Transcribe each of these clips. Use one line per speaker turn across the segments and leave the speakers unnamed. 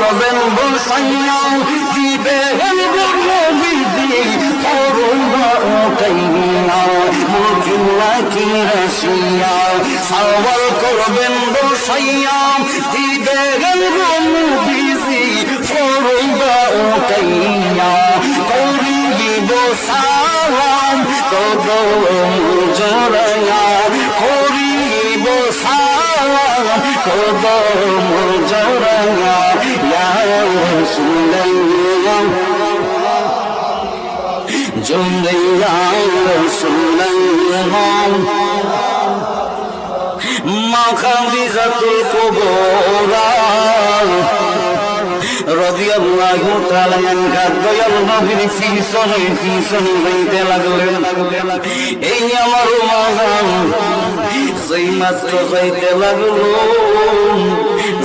করবেন বসাইয়া দিবে নবীজি করুণা উঠাইয়া মুখিলা কি রাশিয়া সওয়াল করবেন বসাইয়া দিবে নবীজি করুণা উঠাইয়া করিব সালাম কদম জড়াইয়া করিব সালাম কদম জড়াইয়া ইয়া রাসূলুল্লাহ জড়াইয়া রাসূলুল্লাহ মা খাদিজাতুল কুবরা রাদিয়াল্লাহু তাআলা আনহা দয়াল নবীর ফিসনে যাইতে লাগলেন। এই আমার মা যেই মাত্র যাইতে লাগলো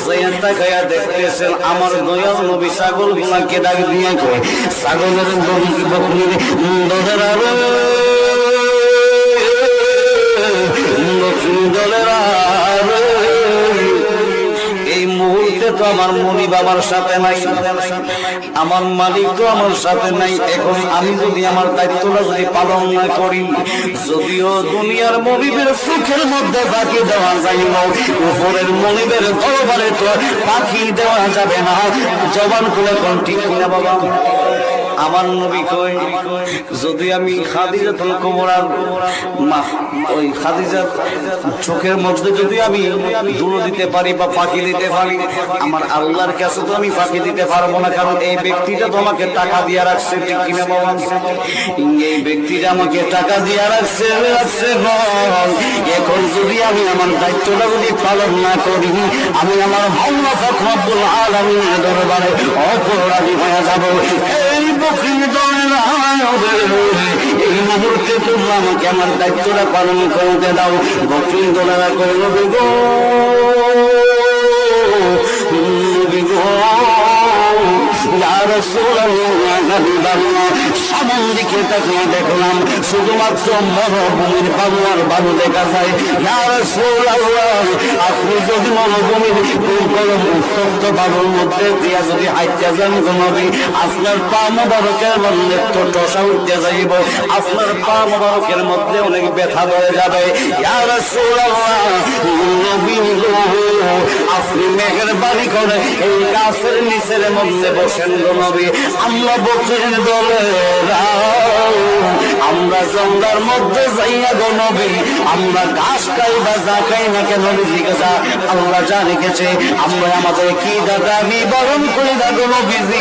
যাইয়া দেখতেছেন আমার দয়াল নবী ছাগলগুলাকে ডাক দিয়ে কয় ছাগলের বকরির দলেরা এই মুহূর্তে তো আমার মনি বাবার সাথে নাই, আমার মালিক তো আমার সাথে নাই। এখন আমি যদি আমার দায়িত্বটা যদি পালন না করি, যদিও দুনিয়ার মনিবের সুখের মধ্যে পাখি দেওয়া যাইব, উপরের মনিবের দরবারে তো পাখি দেওয়া যাবে না। জবান খুলে কোন ঠিক না বাবা? আমার নবী কই যদি আমি খাদিজাতুল কুবরার ওই খাদিজার চোখের মধ্যে যদি আমি ধুলো দিতে পারি বা পাখি দিতে পারি, আমার আল্লাহর কাছে তো আমি পাখি দিতে পারবো না, কারণ এই ব্যক্তিটা তো আমাকে টাকা দিয়ে রাখছে, ঠিক কিনা বাবা? এই ব্যক্তিটা আমাকে টাকা দিয়ে রাখছে। এখন যদি আমি আমার দায়িত্বটা যদি পালন না করি, আমি আমার আল্লাহ পাক রব্বুল আলামিনের দরবারে অপরাধী হয়ে যাব। এই এই মুহূর্তে তোমরা আমাকে আমার দায়িত্বটা পালন করতে দাও। বকরি দলেরা করল বিগো সামন দিকে তাকিয়ে দেখলাম শুধুমাত্র মরুভূমির বালু আর বালু দেখা যায়। আপনি যদি মরুভূমির উত্তপ্ত বালুর মধ্যে দিয়া যদি হাইতে যান নবী, আপনার পা মোবারকের মধ্যে তো টসা উঠতে যাইব, আপনার পা মোবারকের মধ্যে অনেক ব্যথা ধরে যাবে। ইয়া রাসূলুল্লাহ, নবী আপনি মেহেরবানি করে এই গাছের নিচের মধ্যে বসেন গো নবী। আমরা বকরির দলেরা আমরা জঙ্গলের মধ্যে যাইয়া গো নবী, আমরা ঘাস খাই বা যা খাই না কেন জিজ্ঞাসা আল্লাহ যা রেখেছে আমরা আমাদের কি দাদা বিবরণ করে দাগো নবীজি।